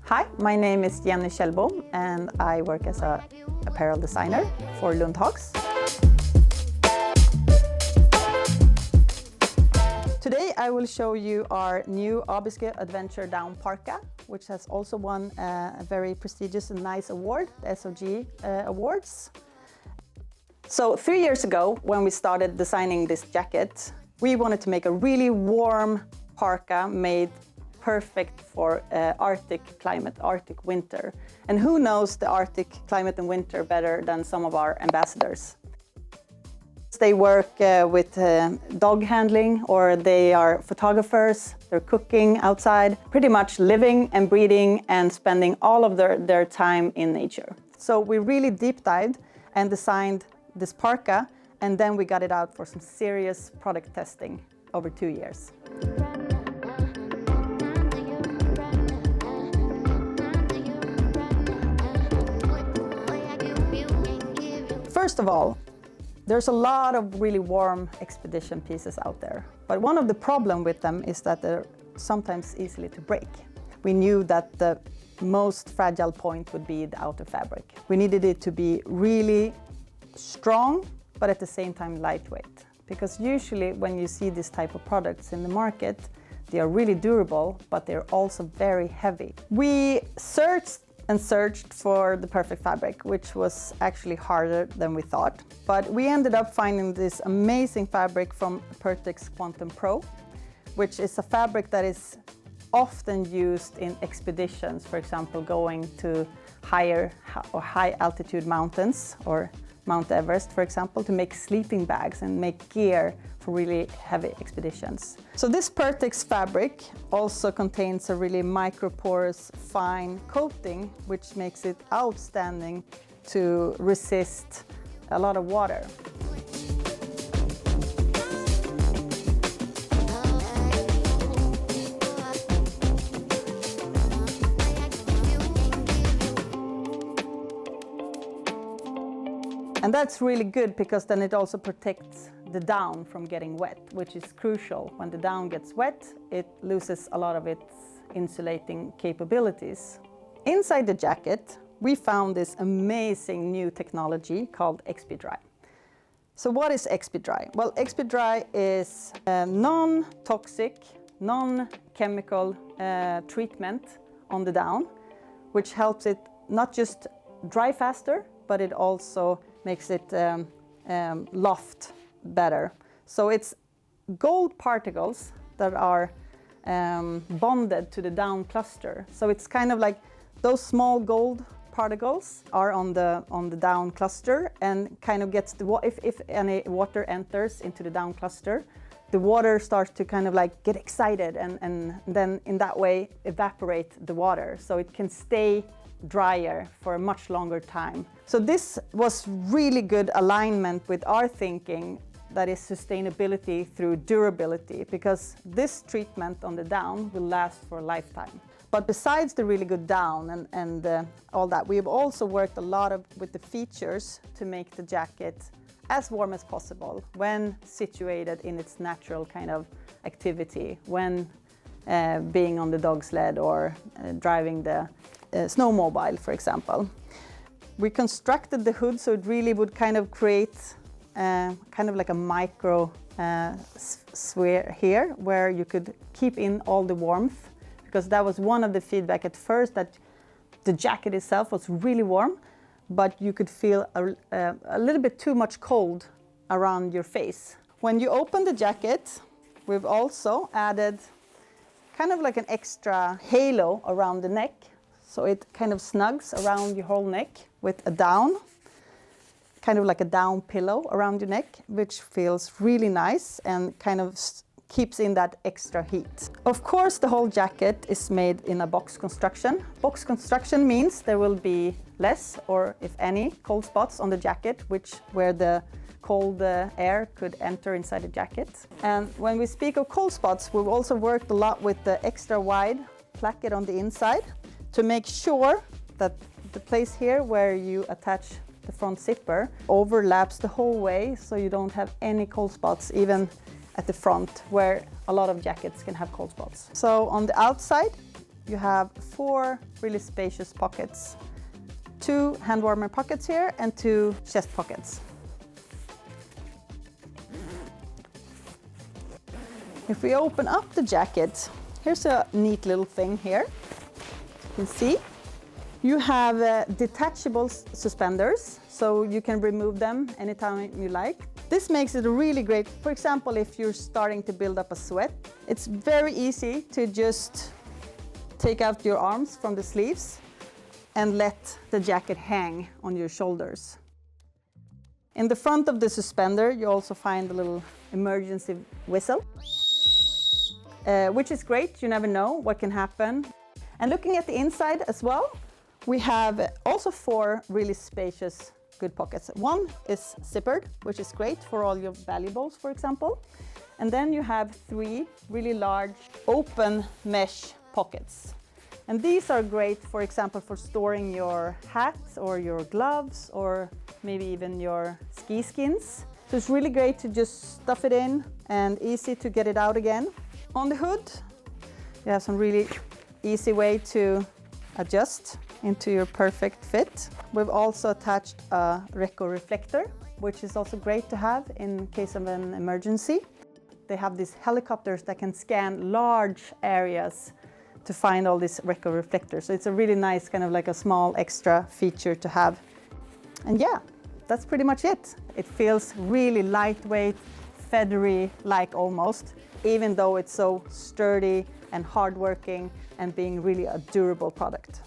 Hi, my name is Jenny Kjellbom and I work as an apparel designer for Lundhags. Today I will show you our new Abisku Adventure Down Parka, which has also won a very prestigious and nice award, the SOG Awards. So 3 years ago, when we started designing this jacket, we wanted to make a really warm parka made perfect for Arctic climate, Arctic winter. And who knows the Arctic climate and winter better than some of our ambassadors? They work with dog handling, or they are photographers, they're cooking outside, pretty much living and breathing and spending all of their time in nature. So we really deep dived and designed this parka, and then we got it out for some serious product testing over 2 years. First of all, there's a lot of really warm expedition pieces out there, but one of the problems with them is that they're sometimes easily to break. We knew that the most fragile point would be the outer fabric. We needed it to be really strong, but at the same time lightweight. Because usually when you see this type of products in the market, they are really durable, but they're also very heavy. We searched and searched for the perfect fabric, which was actually harder than we thought. But we ended up finding this amazing fabric from Pertex Quantum Pro, which is a fabric that is often used in expeditions, for example, going to higher or high altitude mountains, or Mount Everest, for example, to make sleeping bags and make gear for really heavy expeditions. So this Pertex fabric also contains a really microporous, fine coating, which makes it outstanding to resist a lot of water. And that's really good because then it also protects the down from getting wet, which is crucial. When the down gets wet, it loses a lot of its insulating capabilities. Inside the jacket, we found this amazing new technology called ExpeDRY. So what is ExpeDRY? Well, ExpeDRY is a non-toxic, non-chemical treatment on the down, which helps it not just dry faster, but it also makes it loft better. So it's gold particles that are bonded to the down cluster. So it's kind of like those small gold particles are on the down cluster, and kind of gets the if any water enters into the down cluster, the water starts to kind of like get excited and then in that way evaporate the water, so it can stay drier for a much longer time. So this was really good alignment with our thinking, that is sustainability through durability, because this treatment on the down will last for a lifetime. But besides the really good down and all that, we've also worked a lot with the features to make the jacket as warm as possible when situated in its natural kind of activity, when being on the dog sled or driving the snowmobile, for example. We constructed the hood so it really would kind of create kind of like a micro sphere here, where you could keep in all the warmth, because that was one of the feedback at first, that the jacket itself was really warm, but you could feel a little bit too much cold around your face. When you open the jacket, we've also added kind of like an extra halo around the neck. So it kind of snugs around your whole neck with a down, kind of like a down pillow around your neck, which feels really nice and kind of keeps in that extra heat. Of course, the whole jacket is made in a box construction. Box construction means there will be less, or if any, cold spots on the jacket, where the cold air could enter inside the jacket. And when we speak of cold spots, we've also worked a lot with the extra wide placket on the inside to make sure that the place here where you attach the front zipper overlaps the whole way, so you don't have any cold spots, even at the front, where a lot of jackets can have cold spots. So on the outside, you have 4 really spacious pockets. 2 hand warmer pockets here and 2 chest pockets. If we open up the jacket, here's a neat little thing here. You can see you have detachable suspenders, so you can remove them anytime you like. This makes it really great. For example, if you're starting to build up a sweat, it's very easy to just take out your arms from the sleeves and let the jacket hang on your shoulders. In the front of the suspender, you also find a little emergency whistle, which is great. You never know what can happen. And looking at the inside as well, we have also 4 really spacious good pockets. One is zippered, which is great for all your valuables, for example. And then you have 3 really large open mesh pockets. And these are great, for example, for storing your hats or your gloves or maybe even your ski skins. So it's really great to just stuff it in and easy to get it out again. On the hood, you have some really easy way to adjust into your perfect fit. We've also attached a reco reflector, which is also great to have in case of an emergency. They have these helicopters that can scan large areas to find all these reco reflectors. So it's a really nice kind of like a small extra feature to have. And yeah, that's pretty much it. It feels really lightweight, feathery-like almost, even though it's so sturdy and hardworking and being really a durable product.